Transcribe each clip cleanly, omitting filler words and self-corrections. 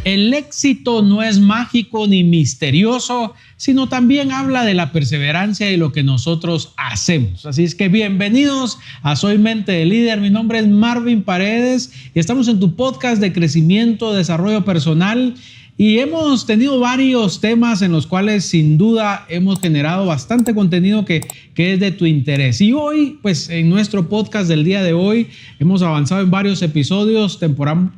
El éxito no es mágico ni misterioso, sino también habla de la perseverancia y lo que nosotros hacemos. Así es que bienvenidos a Soy Mente de Líder. Mi nombre es Marvin Paredes y estamos en tu podcast de crecimiento, desarrollo personal. Y hemos tenido varios temas en los cuales sin duda hemos generado bastante contenido que es de tu interés. Y hoy, pues en nuestro podcast del día de hoy, hemos avanzado en varios episodios.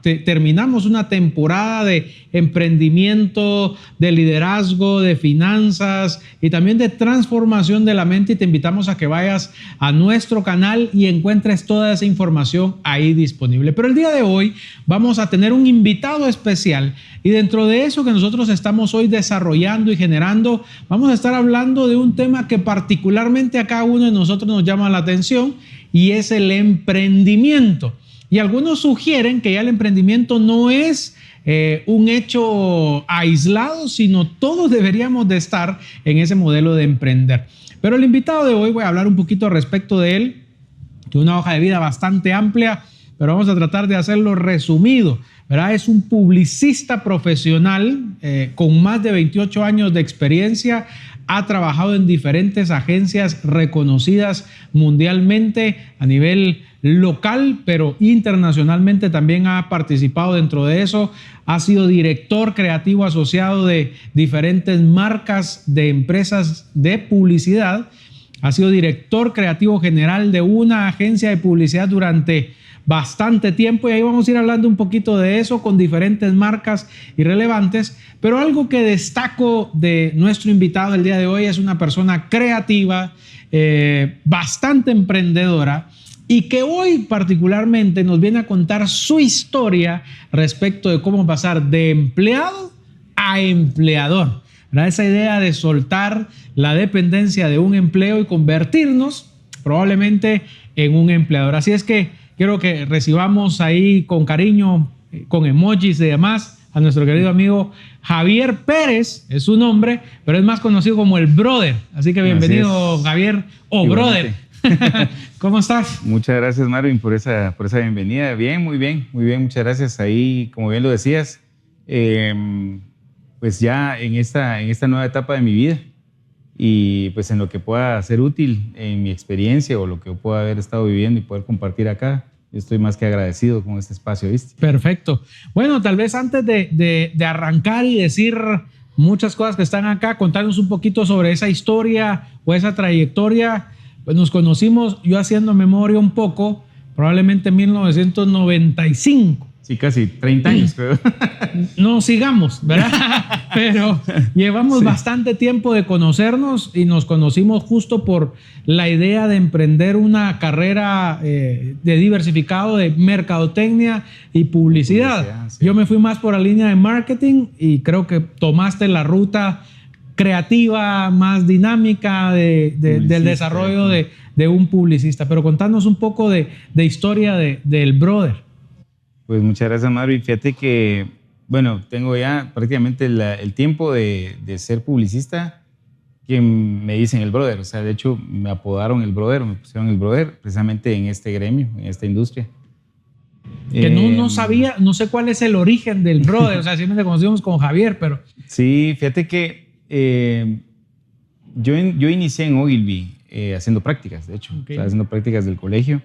Terminamos una temporada de emprendimiento, de liderazgo, de finanzas y también de transformación de la mente. Y te invitamos a que vayas a nuestro canal y encuentres toda esa información ahí disponible. Pero el día de hoy vamos a tener un invitado especial y dentro de eso que nosotros estamos hoy desarrollando y generando, vamos a estar hablando de un tema que particularmente a cada uno de nosotros nos llama la atención y es el emprendimiento. Y algunos sugieren que ya el emprendimiento no es un hecho aislado, sino todos deberíamos de estar en ese modelo de emprender. Pero el invitado de hoy, voy a hablar un poquito respecto de él, de una hoja de vida bastante amplia, pero vamos a tratar de hacerlo resumido, ¿verdad? Es un publicista profesional con más de 28 años de experiencia. Ha trabajado en diferentes agencias reconocidas mundialmente a nivel local, pero internacionalmente también ha participado dentro de eso. Ha sido director creativo asociado de diferentes marcas de empresas de publicidad. Ha sido director creativo general de una agencia de publicidad durante bastante tiempo y ahí vamos a ir hablando un poquito de eso con diferentes marcas irrelevantes, pero algo que destaco de nuestro invitado del día de hoy es una persona creativa, bastante emprendedora y que hoy particularmente nos viene a contar su historia respecto de cómo pasar de empleado a empleador, ¿verdad? Esa idea de soltar la dependencia de un empleo y convertirnos probablemente en un empleador. Así es que quiero que recibamos ahí con cariño, con emojis y demás, a nuestro querido amigo Javier Pérez, es su nombre, pero es más conocido como el Brother. Así que bienvenido, Javier, o Brother. ¿Cómo estás? Muchas gracias, Marvin, por esa bienvenida. Bien, muy bien, muchas gracias. Ahí, como bien lo decías, pues ya en esta nueva etapa de mi vida y pues en lo que pueda ser útil en mi experiencia o lo que pueda haber estado viviendo y poder compartir acá, yo estoy más que agradecido con este espacio, ¿viste? Perfecto. Bueno, tal vez antes de arrancar y decir muchas cosas que están acá, contarnos un poquito sobre esa historia o esa trayectoria. Pues nos conocimos, yo haciendo memoria un poco, probablemente en 1995. Sí, casi 30 años, creo. No sigamos, ¿verdad? Pero llevamos bastante tiempo de conocernos y nos conocimos justo por la idea de emprender una carrera de diversificado de mercadotecnia y publicidad. Sí. Yo me fui más por la línea de marketing y creo que tomaste la ruta creativa, más dinámica del desarrollo de un publicista. Pero contanos un poco de historia del Brother. Pues muchas gracias, Marvin. Fíjate que, bueno, tengo ya prácticamente el tiempo de ser publicista que me dicen el Brother. O sea, de hecho, me apodaron el Brother, me pusieron el Brother precisamente en este gremio, en esta industria. Que no sabía, no sé cuál es el origen del Brother. O sea, siempre te conocimos con Javier, pero... Sí, fíjate que yo inicié en Ogilvy haciendo prácticas, de hecho. Okay. O sea, haciendo prácticas del colegio.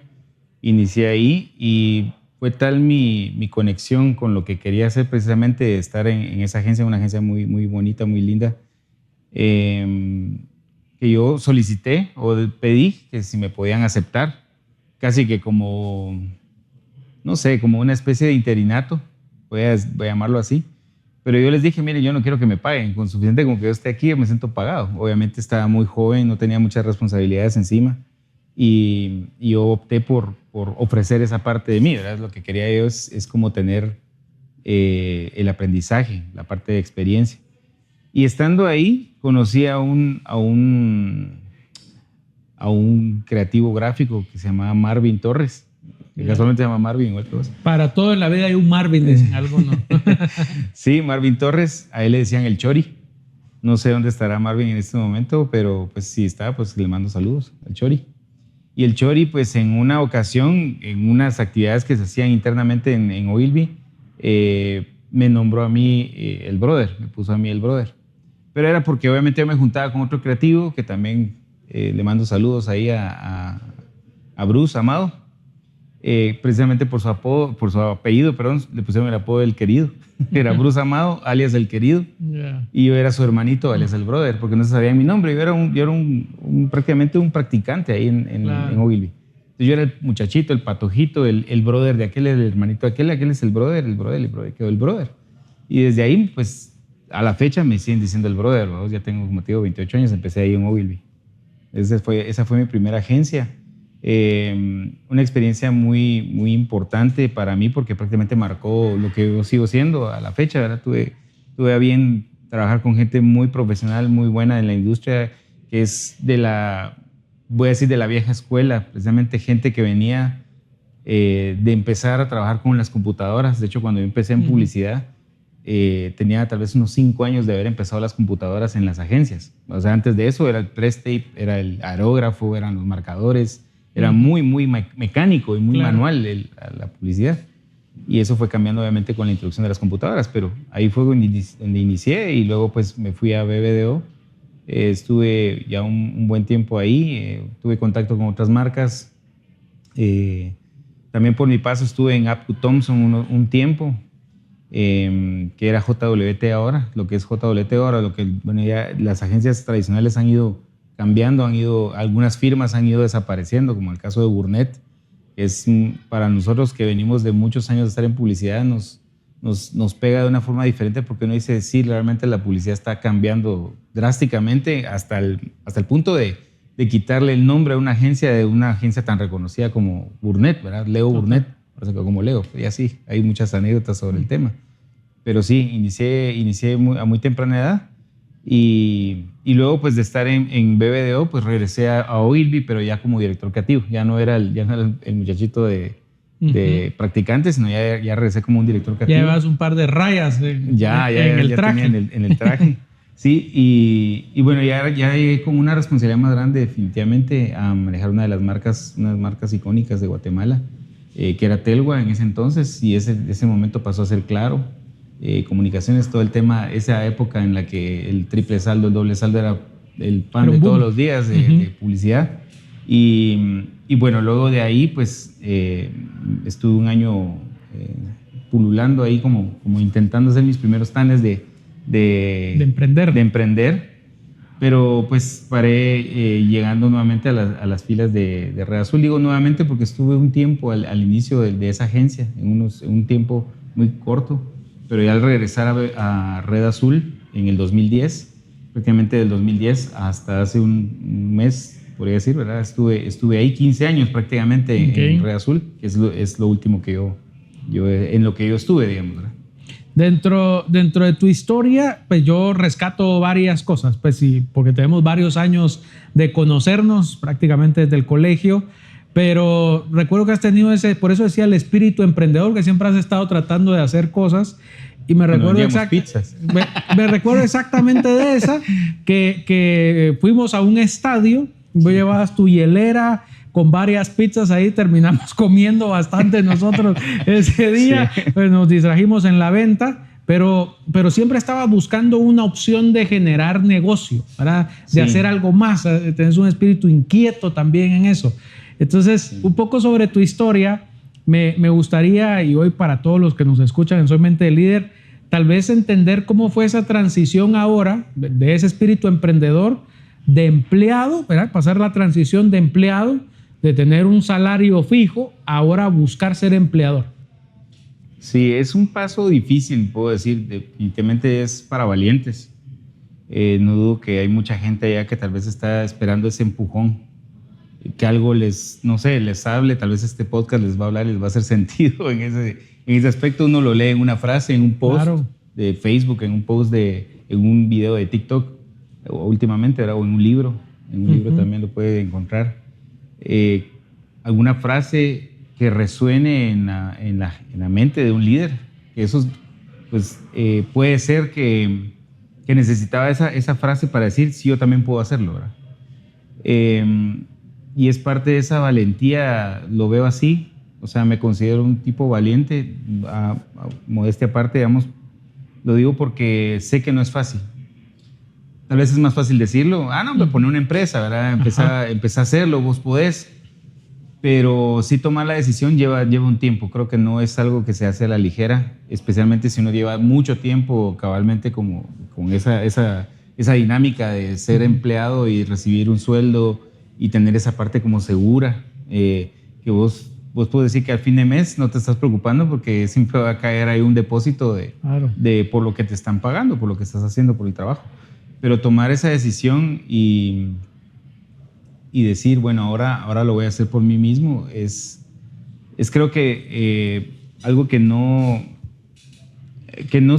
Inicié ahí y fue tal mi conexión con lo que quería hacer, precisamente estar en esa agencia, una agencia muy, muy bonita, muy linda, que yo solicité o pedí que si me podían aceptar, casi que como, no sé, como una especie de interinato, voy a llamarlo así. Pero yo les dije, mire, yo no quiero que me paguen, con suficiente con que yo esté aquí, yo me siento pagado. Obviamente estaba muy joven, no tenía muchas responsabilidades encima. Y yo opté por ofrecer esa parte de mí, ¿verdad? Lo que quería yo es como tener el aprendizaje, la parte de experiencia. Y estando ahí, conocí a un creativo gráfico que se llamaba Marvin Torres, que casualmente se llama Marvin igual que vos. Para todo en la vida hay un Marvin, dicen algo, ¿no? Sí, Marvin Torres, a él le decían el Chori. No sé dónde estará Marvin en este momento, pero pues si está, pues le mando saludos al Chori. Y el Chori, pues en una ocasión, en unas actividades que se hacían internamente en Ogilvy, me nombró a mí el brother, me puso a mí el brother. Pero era porque obviamente yo me juntaba con otro creativo, que también le mando saludos ahí a Bruce Amado. Precisamente por su apellido, perdón, le pusieron el apodo del querido. Era Bruce Amado, alias el querido. Yeah. Y yo era su hermanito, alias el brother, porque no se sabía mi nombre. Yo era prácticamente un practicante ahí en Ogilvy. Entonces yo era el muchachito, el patojito, el brother de aquel, el hermanito de aquel es el brother, quedó el brother. Y desde ahí, pues, a la fecha me siguen diciendo el brother, ¿no? Ya tengo, como te digo, 28 años, empecé ahí en Ogilvy. Esa fue mi primera agencia. Una experiencia muy, muy importante para mí porque prácticamente marcó lo que yo sigo siendo a la fecha, ¿verdad? Tuve a bien trabajar con gente muy profesional, muy buena en la industria, que es voy a decir, de la vieja escuela, precisamente gente que venía de empezar a trabajar con las computadoras. De hecho, cuando yo empecé en publicidad, tenía tal vez unos 5 años de haber empezado las computadoras en las agencias. O sea, antes de eso era el press tape, era el aerógrafo, eran los marcadores. Era muy, muy mecánico y muy manual la publicidad. Y eso fue cambiando obviamente con la introducción de las computadoras, pero ahí fue donde inicié y luego pues me fui a BBDO. Estuve ya un buen tiempo ahí, tuve contacto con otras marcas. También por mi paso estuve en Apco Thompson un tiempo, que era JWT ahora, lo que es JWT ahora, bueno, ya las agencias tradicionales han ido cambiando, algunas firmas han ido desapareciendo, como el caso de Burnett. Es para nosotros que venimos de muchos años de estar en publicidad, nos pega de una forma diferente porque uno dice, sí, realmente la publicidad está cambiando drásticamente hasta el punto de quitarle el nombre a una agencia tan reconocida como Burnett, ¿verdad? Leo Burnett, como Leo, y así, hay muchas anécdotas sobre el tema. Pero sí, inicié a muy temprana edad. Y luego pues de estar en BBDO pues regresé a Ogilvy, pero ya como director creativo, ya no era el muchachito de practicantes, sino ya regresé como un director creativo. Ya llevas un par de rayas en el traje. Tenía en el traje. Sí, y bueno, ya llegué con una responsabilidad más grande definitivamente a manejar unas marcas icónicas de Guatemala, que era Telgua en ese entonces, y ese momento pasó a ser Claro. Comunicaciones, todo el tema, esa época en la que el triple saldo, el doble saldo era el pan de todos los días de publicidad. Y bueno, luego de ahí pues estuve un año pululando ahí como intentando hacer mis primeros tanes de emprender, pero pues paré llegando nuevamente a las filas de Red Azul. Digo nuevamente porque estuve un tiempo al inicio de esa agencia, en un tiempo muy corto. Pero ya al regresar a Red Azul en el 2010, prácticamente del 2010 hasta hace un mes, podría decir, ¿verdad? Estuve ahí 15 años prácticamente en Red Azul, que es lo último que en lo que yo estuve, digamos, ¿verdad? Dentro de tu historia, pues yo rescato varias cosas, pues sí, porque tenemos varios años de conocernos prácticamente desde el colegio. Pero recuerdo que has tenido por eso decía el espíritu emprendedor, que siempre has estado tratando de hacer cosas. Y me recuerdo exactamente de esa, que fuimos a un estadio, vos llevabas tu hielera con varias pizzas ahí, terminamos comiendo bastante nosotros ese día, sí. Pues nos distrajimos en la venta. Pero siempre estaba buscando una opción de generar negocio, ¿verdad? De hacer algo más. Tenés un espíritu inquieto también en eso. Entonces, un poco sobre tu historia, me gustaría, y hoy para todos los que nos escuchan en Soy Mente de Líder, tal vez entender cómo fue esa transición ahora de ese espíritu emprendedor, de empleado, ¿verdad? Pasar la transición de empleado, de tener un salario fijo, ahora buscar ser empleador. Sí, es un paso difícil, puedo decir, definitivamente es para valientes. No dudo que hay mucha gente allá que tal vez está esperando ese empujón, que algo les hable, tal vez este podcast les va a hablar, les va a hacer sentido en ese aspecto. Uno lo lee en una frase, en un post de Facebook, en un video de TikTok, o últimamente, ¿verdad? O en un libro también lo puede encontrar. Alguna frase que resuene en la mente de un líder, que eso pues, puede ser que necesitaba esa frase para decir, sí, yo también puedo hacerlo, ¿verdad? Y es parte de esa valentía, lo veo así, o sea, me considero un tipo valiente, a modestia aparte, digamos, Lo digo porque sé que no es fácil. Tal vez es más fácil decirlo. No, me pone una empresa, ¿verdad? Empezá a hacerlo, vos podés. Pero sí tomar la decisión lleva un tiempo. Creo que no es algo que se hace a la ligera, especialmente si uno lleva mucho tiempo cabalmente con esa dinámica de ser empleado y recibir un sueldo y tener esa parte como segura, que vos puedes decir que al fin de mes no te estás preocupando porque siempre va a caer ahí un depósito por lo que te están pagando, por lo que estás haciendo, por el trabajo. Pero tomar esa decisión y decir, bueno, ahora lo voy a hacer por mí mismo, es creo que algo que no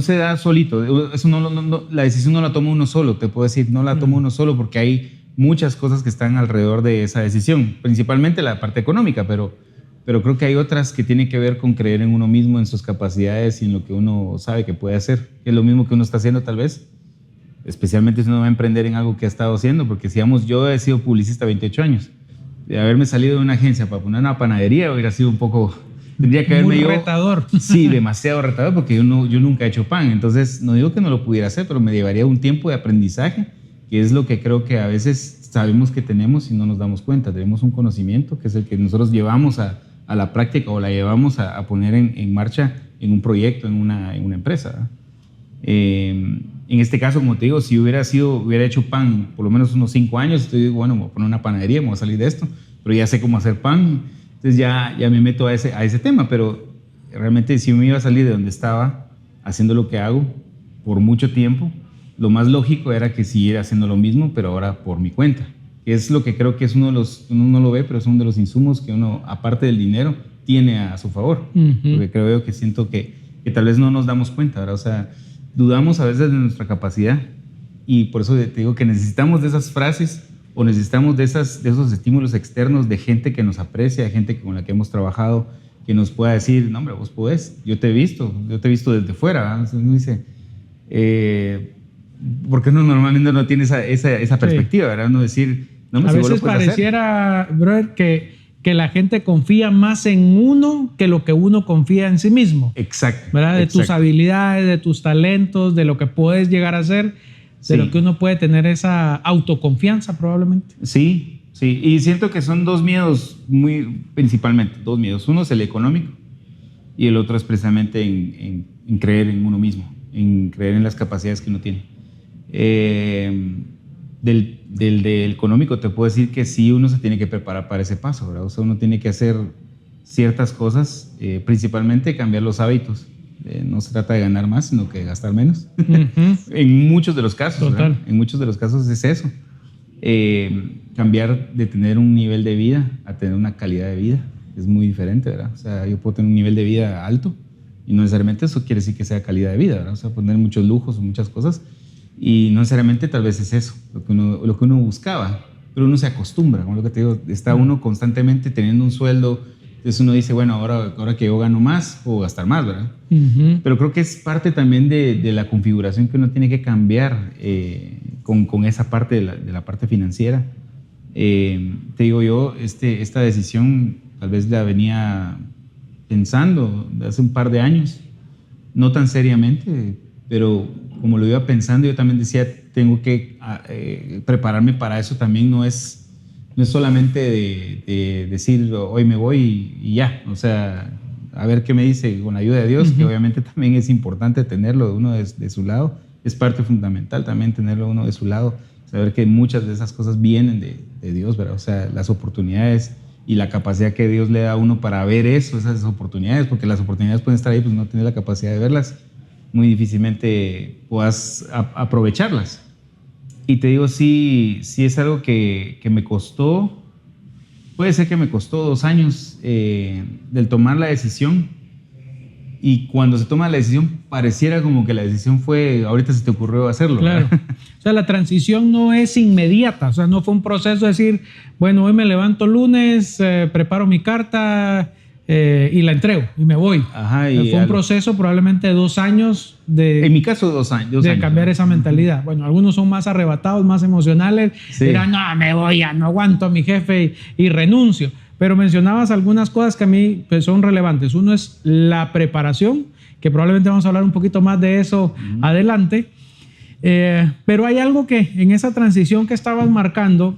se da solito. Eso la decisión no la toma uno solo, te puedo decir, no la toma uno solo porque hay muchas cosas que están alrededor de esa decisión, principalmente la parte económica, pero creo que hay otras que tienen que ver con creer en uno mismo, en sus capacidades y en lo que uno sabe que puede hacer, que es lo mismo que uno está haciendo tal vez, especialmente si uno va a emprender en algo que ha estado haciendo, porque digamos, yo he sido publicista 28 años, de haberme salido de una agencia para poner una panadería hubiera sido un poco... Tendría que haberme muy retador. Sí, demasiado retador, porque yo nunca he hecho pan, entonces no digo que no lo pudiera hacer, pero me llevaría un tiempo de aprendizaje, que es lo que creo que a veces sabemos que tenemos y no nos damos cuenta. Tenemos un conocimiento que es el que nosotros llevamos a la práctica o la llevamos a poner en marcha en un proyecto, en una empresa. En este caso, como te digo, si hubiera hecho pan por lo menos unos 5 años, estoy bueno, me voy a poner una panadería, me voy a salir de esto, pero ya sé cómo hacer pan, entonces ya me meto a ese tema, pero realmente si me iba a salir de donde estaba haciendo lo que hago por mucho tiempo, lo más lógico era que siguiera haciendo lo mismo, pero ahora por mi cuenta, que es lo que creo que es uno no lo ve, pero es uno de los insumos que uno, aparte del dinero, tiene a su favor, porque siento que tal vez no nos damos cuenta, ¿verdad? O sea, dudamos a veces de nuestra capacidad y por eso te digo que necesitamos de esas frases o necesitamos de esos estímulos externos de gente que nos aprecia, de gente con la que hemos trabajado, que nos pueda decir, no hombre, vos podés, yo te he visto desde fuera, ¿verdad? Entonces uno dice, ¿por qué normalmente no tiene esa perspectiva, ¿verdad? No decir, no me a veces pareciera, brother, que la gente confía más en uno que lo que uno confía en sí mismo. Exacto. ¿Verdad? De tus habilidades, de tus talentos, de lo que puedes llegar a ser, de lo que uno puede tener esa autoconfianza probablemente. Sí, y siento que son dos miedos, principalmente dos miedos. Uno es el económico y el otro es precisamente en creer en uno mismo, en creer en las capacidades que uno tiene. Del económico te puedo decir que sí, uno se tiene que preparar para ese paso, ¿verdad? O sea, uno tiene que hacer ciertas cosas, principalmente cambiar los hábitos. No se trata de ganar más, sino que de gastar menos. En muchos de los casos, ¿verdad? En muchos de los casos es eso. Cambiar de tener un nivel de vida a tener una calidad de vida es muy diferente, ¿verdad? O sea, yo puedo tener un nivel de vida alto y no necesariamente eso quiere decir que sea calidad de vida, ¿verdad? O sea, poner muchos lujos o muchas cosas y no necesariamente tal vez es eso lo que uno buscaba, pero uno se acostumbra, como lo que te digo, está uno constantemente teniendo un sueldo, entonces uno dice, bueno, ahora que yo gano más, puedo gastar más, ¿verdad? Pero creo que es parte también de la configuración que uno tiene que cambiar con esa parte de la parte financiera. Te digo yo, esta decisión tal vez la venía pensando hace un par de años, no tan seriamente, pero como lo iba pensando, yo también decía, tengo que prepararme para eso también, no es solamente de decir, hoy me voy y ya, o sea, a ver qué me dice con la ayuda de Dios, que obviamente también es importante tenerlo uno de su lado, es parte fundamental también tenerlo uno de su lado, saber que muchas de esas cosas vienen de Dios, ¿verdad? O sea, las oportunidades y la capacidad que Dios le da a uno para ver esas oportunidades, porque las oportunidades pueden estar ahí, pues no tienes la capacidad de verlas, muy difícilmente puedas aprovecharlas. Y te digo, sí es algo que me costó, puede ser que me costó 2 años del tomar la decisión. Y cuando se toma la decisión, pareciera como que la decisión fue, ahorita se te ocurrió hacerlo. Claro. O sea, la transición no es inmediata, o sea, no fue un proceso de decir, bueno, hoy me levanto lunes, preparo mi carta y la entrego y me voy. Ajá, fue un proceso probablemente de 2 años en mi caso 2 años. De cambiar esa mentalidad. Bueno, algunos son más arrebatados, más emocionales. Sí. Dirán, no, me voy, ya no aguanto a mi jefe y renuncio. Pero mencionabas algunas cosas que a mí pues, son relevantes. Uno es la preparación que probablemente vamos a hablar un poquito más de eso adelante. Pero hay algo que en esa transición que estabas marcando,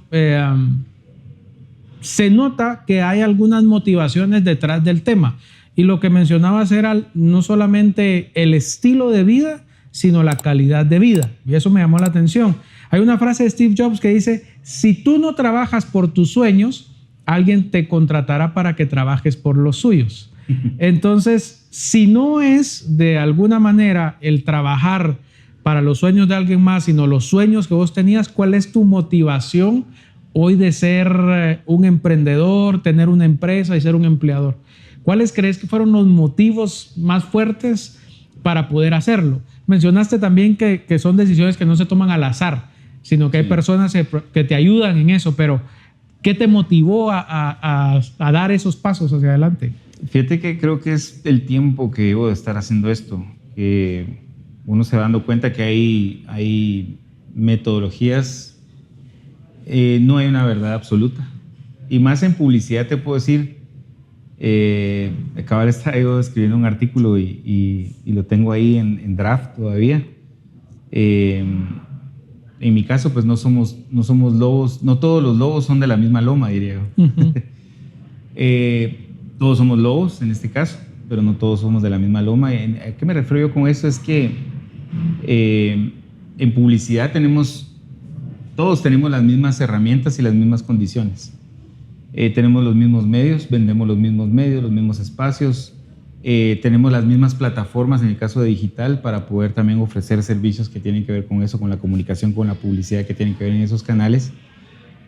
se nota que hay algunas motivaciones detrás del tema. Y lo que mencionabas era no solamente el estilo de vida, sino la calidad de vida. Y eso me llamó la atención. Hay una frase de Steve Jobs que dice: si tú no trabajas por tus sueños, alguien te contratará para que trabajes por los suyos. Entonces, si no es de alguna manera el trabajar para los sueños de alguien más, sino los sueños que vos tenías, ¿cuál es tu motivación hoy de ser un emprendedor, tener una empresa y ser un empleador? ¿Cuáles crees que fueron los motivos más fuertes para poder hacerlo? Mencionaste también que son decisiones que no se toman al azar, sino que hay personas que te ayudan en eso, pero ¿qué te motivó a dar esos pasos hacia adelante? Fíjate que creo que es el tiempo que llevo de estar haciendo esto, que uno se va dando cuenta que hay metodologías, no hay una verdad absoluta. Y más en publicidad te puedo decir, acabo de estar yo escribiendo un artículo y lo tengo ahí en draft todavía. En mi caso, pues no somos lobos, no todos los lobos son de la misma loma, diría yo. Todos somos lobos en este caso, pero no todos somos de la misma loma. ¿A qué me refiero yo con eso? Es que en publicidad todos tenemos las mismas herramientas y las mismas condiciones. Tenemos los mismos medios, vendemos los mismos medios, los mismos espacios, tenemos las mismas plataformas en el caso de digital para poder también ofrecer servicios que tienen que ver con eso, con la comunicación, con la publicidad que tienen que ver en esos canales.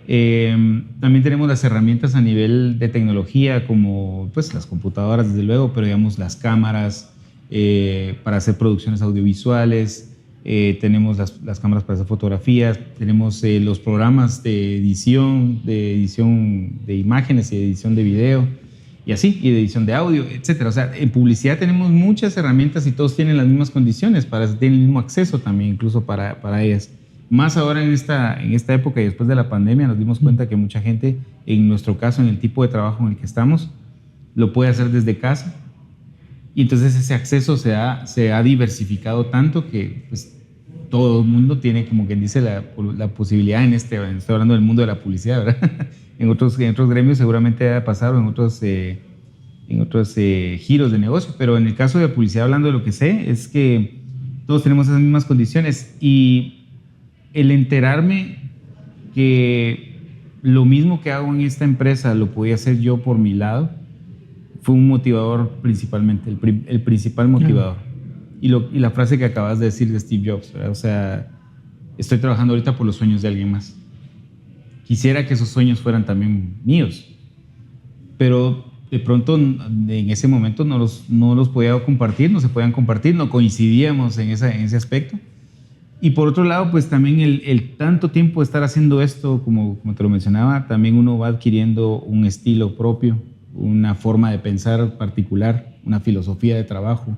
También tenemos las herramientas a nivel de tecnología, como pues las computadoras desde luego, pero digamos las cámaras para hacer producciones audiovisuales, tenemos las cámaras para hacer fotografías, tenemos los programas de edición de imágenes y de edición de video y así, y de edición de audio, etcétera. O sea, en publicidad tenemos muchas herramientas y todos tienen las mismas condiciones, tienen el mismo acceso también incluso para ellas. Más ahora en esta época y después de la pandemia nos dimos cuenta que mucha gente, en nuestro caso, en el tipo de trabajo en el que estamos, lo puede hacer desde casa. Y entonces ese acceso se ha diversificado tanto que pues, todo el mundo tiene, como quien dice, la posibilidad estoy hablando del mundo de la publicidad, ¿verdad? en otros gremios seguramente ha pasado, en otros giros de negocio, pero en el caso de la publicidad, hablando de lo que sé, es que todos tenemos esas mismas condiciones. Y el enterarme que lo mismo que hago en esta empresa lo podía hacer yo por mi lado fue un motivador principalmente, el principal motivador. Y la frase que acabas de decir de Steve Jobs, ¿verdad? O sea, estoy trabajando ahorita por los sueños de alguien más. Quisiera que esos sueños fueran también míos, pero de pronto en ese momento no los podía compartir, no se podían compartir, no coincidíamos en ese aspecto. Y por otro lado, pues también el tanto tiempo de estar haciendo esto, como te lo mencionaba, también uno va adquiriendo un estilo propio, una forma de pensar particular, una filosofía de trabajo,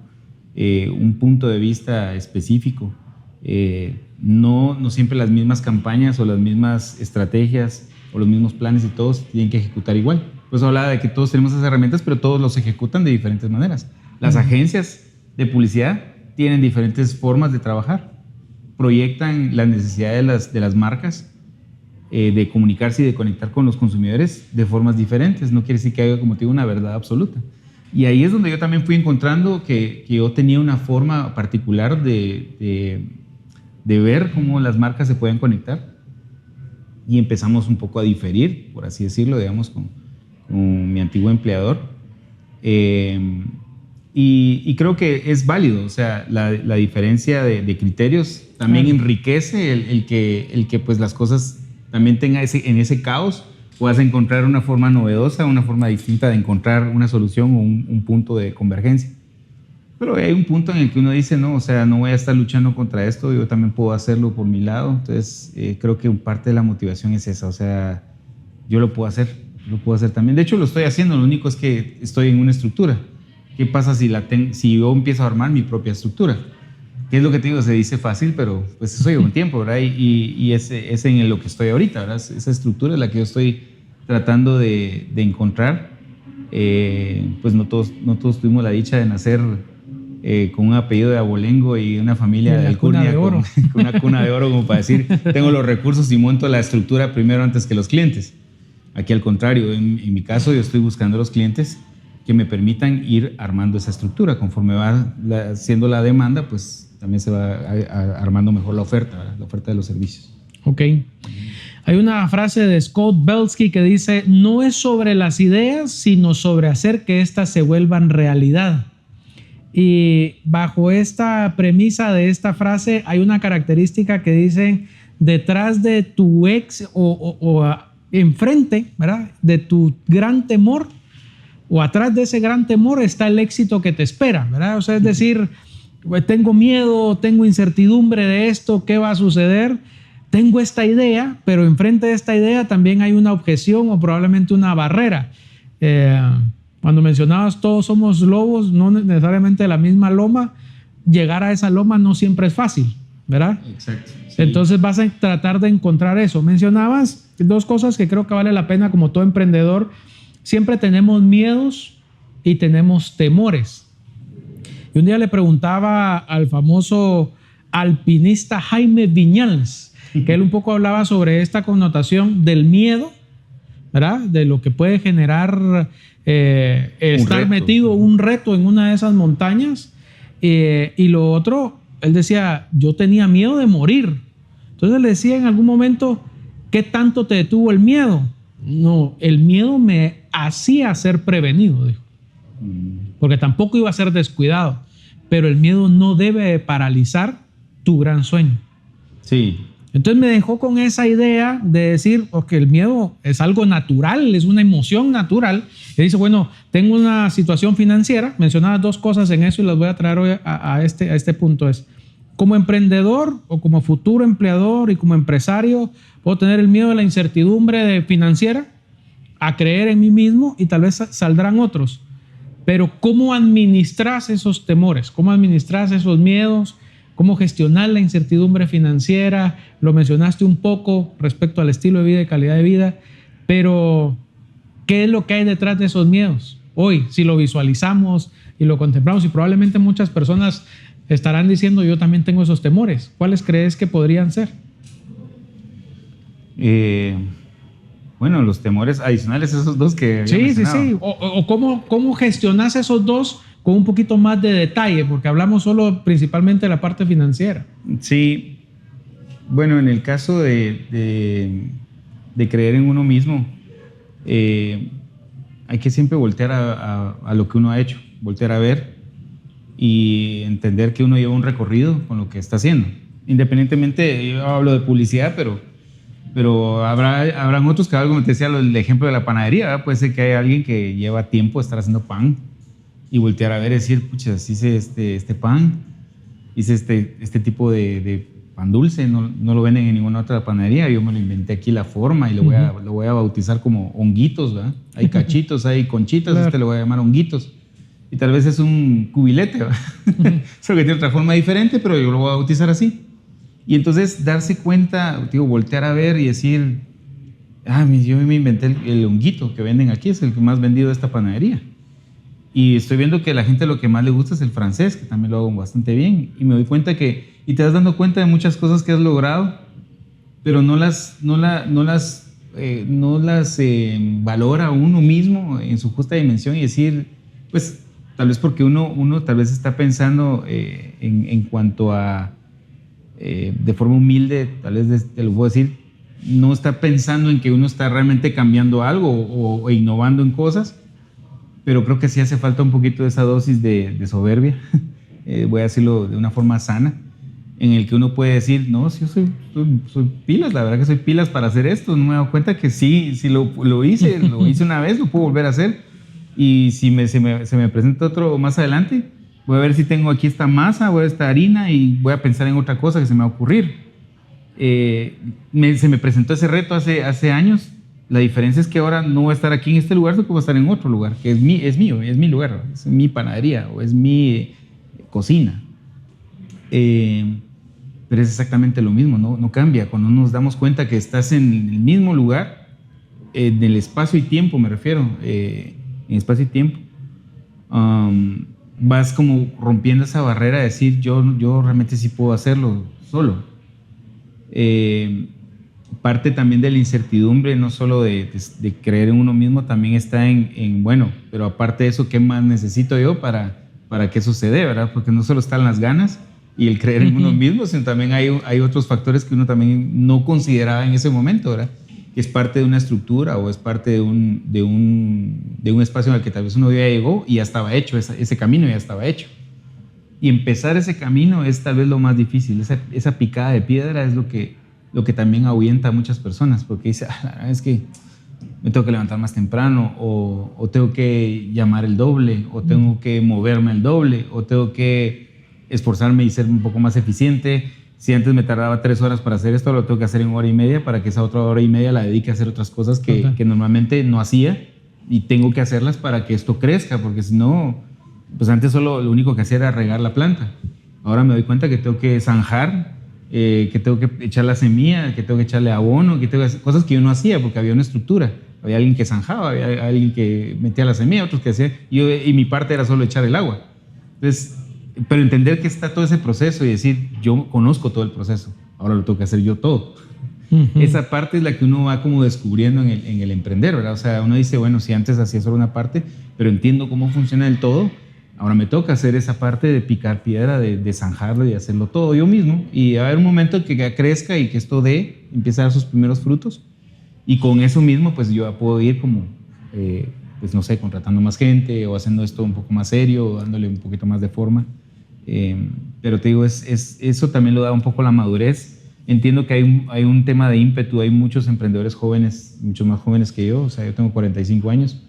un punto de vista específico. No siempre las mismas campañas o las mismas estrategias o los mismos planes y todos tienen que ejecutar igual. Pues hablaba de que todos tenemos esas herramientas, pero todos los ejecutan de diferentes maneras. Las agencias de publicidad tienen diferentes formas de trabajar. Proyectan las necesidades de las marcas de comunicarse y de conectar con los consumidores de formas diferentes. No quiere decir que haya, como te digo, una verdad absoluta. Y ahí es donde yo también fui encontrando que yo tenía una forma particular de ver cómo las marcas se pueden conectar. Y empezamos un poco a diferir, por así decirlo, digamos, con mi antiguo empleador. Y creo que es válido, o sea, la diferencia de criterios también enriquece el que pues las cosas también tengan en ese caos puedas encontrar una forma novedosa, una forma distinta de encontrar una solución o un punto de convergencia. Pero hay un punto en el que uno dice, no, o sea, no voy a estar luchando contra esto, yo también puedo hacerlo por mi lado. Entonces, creo que parte de la motivación es esa, o sea, yo lo puedo hacer también. De hecho, lo estoy haciendo, lo único es que estoy en una estructura. ¿Qué pasa si yo empiezo a armar mi propia estructura? ¿Qué es lo que te digo? Se dice fácil, pero pues eso lleva un tiempo, ¿verdad? Y es en lo que estoy ahorita, ¿verdad? Esa estructura es la que yo estoy tratando de encontrar. Pues no todos tuvimos la dicha de nacer con un apellido de abolengo y una familia de alcurnia con una cuna de oro, como para decir, tengo los recursos y monto la estructura primero antes que los clientes. Aquí al contrario, en mi caso yo estoy buscando a los clientes que me permitan ir armando esa estructura. Conforme va siendo la demanda, pues también se va armando mejor la oferta, ¿verdad? La oferta de los servicios. Ok. Hay una frase de Scott Belsky que dice, no es sobre las ideas, sino sobre hacer que éstas se vuelvan realidad. Y bajo esta premisa de esta frase hay una característica que dice, detrás de tu enfrente, ¿verdad?, de tu gran temor o atrás de ese gran temor está el éxito que te espera, ¿verdad? O sea, es decir, tengo miedo, tengo incertidumbre de esto, ¿qué va a suceder? Tengo esta idea, pero enfrente de esta idea también hay una objeción o probablemente una barrera. Cuando mencionabas todos somos lobos, no necesariamente de la misma loma, llegar a esa loma no siempre es fácil, ¿verdad? Exacto. Sí. Entonces vas a tratar de encontrar eso. Mencionabas dos cosas que creo que vale la pena como todo emprendedor. Siempre tenemos miedos y tenemos temores. Y un día le preguntaba al famoso alpinista Jaime Viñals, que él un poco hablaba sobre esta connotación del miedo, ¿verdad? De lo que puede generar estar metido un reto en una de esas montañas. Y lo otro, él decía, yo tenía miedo de morir. Entonces le decía en algún momento, ¿qué tanto te detuvo el miedo? No, el miedo me hacía ser prevenido, dijo. Porque tampoco iba a ser descuidado. Pero el miedo no debe paralizar tu gran sueño. Sí. Entonces me dejó con esa idea de decir, que el miedo es algo natural, es una emoción natural. Y dice, bueno, tengo una situación financiera, mencionaba dos cosas en eso y las voy a traer hoy a este punto. Es, como emprendedor o como futuro empleador y como empresario, puedo tener el miedo de la incertidumbre financiera, a creer en mí mismo y tal vez saldrán otros. Pero ¿cómo administras esos temores? ¿Cómo administras esos miedos? ¿Cómo gestionar la incertidumbre financiera? Lo mencionaste un poco respecto al estilo de vida y calidad de vida, pero ¿qué es lo que hay detrás de esos miedos? Hoy, si lo visualizamos y lo contemplamos, y probablemente muchas personas estarán diciendo, yo también tengo esos temores. ¿Cuáles crees que podrían ser? Bueno, los temores adicionales, esos dos que había mencionado. Sí. O cómo gestionas esos dos con un poquito más de detalle, porque hablamos solo principalmente de la parte financiera. Sí, bueno, en el caso de creer en uno mismo, hay que siempre voltear a lo que uno ha hecho, voltear a ver y entender que uno lleva un recorrido con lo que está haciendo. Independientemente, yo hablo de publicidad, pero habrán otros que, algo me decía el ejemplo de la panadería, ¿verdad? Puede ser que haya alguien que lleva tiempo estar haciendo pan y voltear a ver y decir, pucha, hice este pan, hice este tipo de pan dulce, no lo venden en ninguna otra panadería, yo me lo inventé aquí la forma y lo voy a bautizar como honguitos, ¿verdad? Hay cachitos, hay conchitas, claro. Lo voy a llamar honguitos. Y tal vez es un cubilete, ¿verdad? Solo que tiene otra forma diferente, pero yo lo voy a bautizar así. Y entonces darse cuenta, voltear a ver y decir, yo me inventé el honguito que venden aquí, es el que más vendido de esta panadería. Y estoy viendo que a la gente lo que más le gusta es el francés, que también lo hago bastante bien. Y me doy cuenta y te das dando cuenta de muchas cosas que has logrado, pero no las valora uno mismo en su justa dimensión y decir, pues tal vez porque uno tal vez está pensando en cuanto a, de forma humilde, tal vez te lo puedo decir, no está pensando en que uno está realmente cambiando algo o innovando en cosas. Pero creo que sí hace falta un poquito de esa dosis de soberbia, voy a decirlo de una forma sana, en el que uno puede decir, no, sí, yo soy pilas, la verdad que soy pilas para hacer esto, no me he dado cuenta que sí lo hice una vez, lo puedo volver a hacer, y si se me presenta otro más adelante, voy a ver si tengo aquí esta masa o esta harina y voy a pensar en otra cosa que se me va a ocurrir. Se me presentó ese reto hace años. La diferencia es que ahora no voy a estar aquí en este lugar, sino que voy a estar en otro lugar, que es mi lugar, es mi panadería o es mi cocina. Pero es exactamente lo mismo, no cambia. Cuando nos damos cuenta que estás en el mismo lugar, en el espacio y tiempo me refiero, en espacio y tiempo, vas como rompiendo esa barrera de decir yo realmente sí puedo hacerlo solo. Parte también de la incertidumbre, no solo de creer en uno mismo, también está en bueno, pero aparte de eso, ¿qué más necesito yo para que eso se dé, ¿verdad? Porque no solo están las ganas y el creer en uno mismo, sino también hay otros factores que uno también no consideraba en ese momento, ¿verdad? Que es parte de una estructura o es parte de un espacio en el que tal vez uno ya llegó y ya estaba hecho, ese camino ya estaba hecho. Y empezar ese camino es tal vez lo más difícil, esa picada de piedra es lo que también ahuyenta a muchas personas, porque dice, la verdad es que me tengo que levantar más temprano, o tengo que llamar el doble, o tengo que moverme el doble, o tengo que esforzarme y ser un poco más eficiente. Si antes me tardaba 3 horas para hacer esto, lo tengo que hacer en 1 hora y media para que esa otra 1 hora y media la dedique a hacer otras cosas que normalmente no hacía, y tengo que hacerlas para que esto crezca, porque si no, pues antes solo lo único que hacía era regar la planta. Ahora me doy cuenta que tengo que zanjar, que tengo que echar la semilla, que tengo que echarle abono, que tengo que hacer cosas que yo no hacía porque había una estructura. Había alguien que zanjaba, había alguien que metía la semilla, otros que hacían, y mi parte era solo echar el agua. Entonces, pero entender que está todo ese proceso y decir, yo conozco todo el proceso, ahora lo tengo que hacer yo todo. Esa parte es la que uno va como descubriendo en el emprender, ¿verdad? O sea, uno dice, bueno, si antes hacía solo una parte, pero entiendo cómo funciona el todo, ahora me toca hacer esa parte de picar piedra, de zanjarlo y hacerlo todo yo mismo. Y va a haber un momento en que ya crezca y que esto empiece a dar sus primeros frutos. Y con eso mismo, pues yo ya puedo ir como, pues no sé, contratando más gente o haciendo esto un poco más serio o dándole un poquito más de forma. Pero te digo, eso también lo da un poco la madurez. Entiendo que hay un tema de ímpetu, hay muchos emprendedores jóvenes, muchos más jóvenes que yo, o sea, yo tengo 45 años,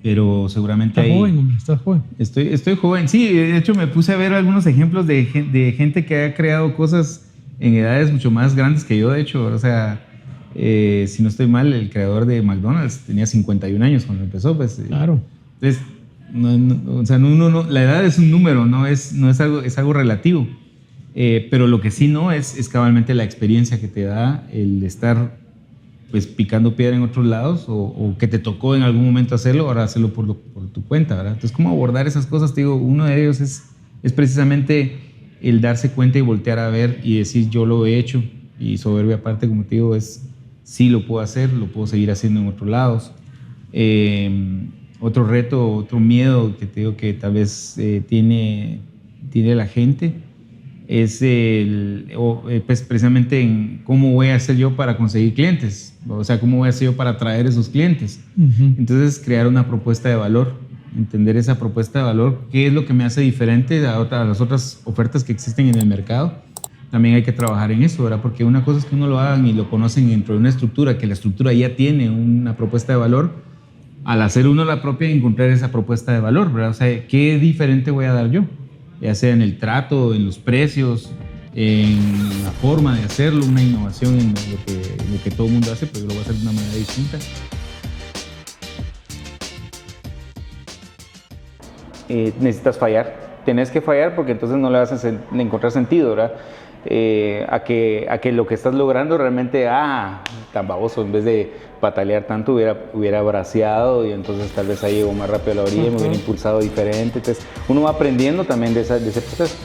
pero seguramente Estás joven, hombre, estás joven. Estoy joven, sí, de hecho me puse a ver algunos ejemplos de gente que ha creado cosas en edades mucho más grandes que yo, de hecho, o sea, si no estoy mal, el creador de McDonald's tenía 51 años cuando empezó, pues. Claro. Entonces, o sea, la edad es un número, no es algo, es algo relativo. Pero lo que sí no es cabalmente la experiencia que te da el estar pues picando piedra en otros lados o que te tocó en algún momento hacerlo, ahora hacerlo por tu cuenta, ¿verdad? Entonces, ¿cómo abordar esas cosas? Te digo, uno de ellos es precisamente el darse cuenta y voltear a ver y decir, yo lo he hecho, y soberbia aparte, como te digo, sí lo puedo hacer, lo puedo seguir haciendo en otros lados. Otro reto, otro miedo que te digo que tal vez tiene la gente es pues precisamente en cómo voy a hacer yo para conseguir clientes, o sea, cómo voy a hacer yo para atraer esos clientes. Entonces, crear una propuesta de valor, entender esa propuesta de valor, qué es lo que me hace diferente a las otras ofertas que existen en el mercado. También hay que trabajar en eso, ¿verdad? Porque una cosa es que uno lo hagan y lo conocen dentro de una estructura, que la estructura ya tiene una propuesta de valor. Al hacer uno la propia, encontrar esa propuesta de valor, ¿verdad? O sea, ¿qué diferente voy a dar yo? Ya sea en el trato, en los precios, en la forma de hacerlo, una innovación en lo que todo el mundo hace, pero yo lo voy a hacer de una manera distinta. Necesitas fallar. Tienes que fallar porque entonces no le vas a encontrar sentido, ¿verdad? A que lo que estás logrando realmente, tan baboso, en vez de patalear tanto, hubiera braceado y entonces tal vez ahí llegó más rápido a la orilla y me hubiera impulsado diferente. Entonces uno va aprendiendo también de ese proceso.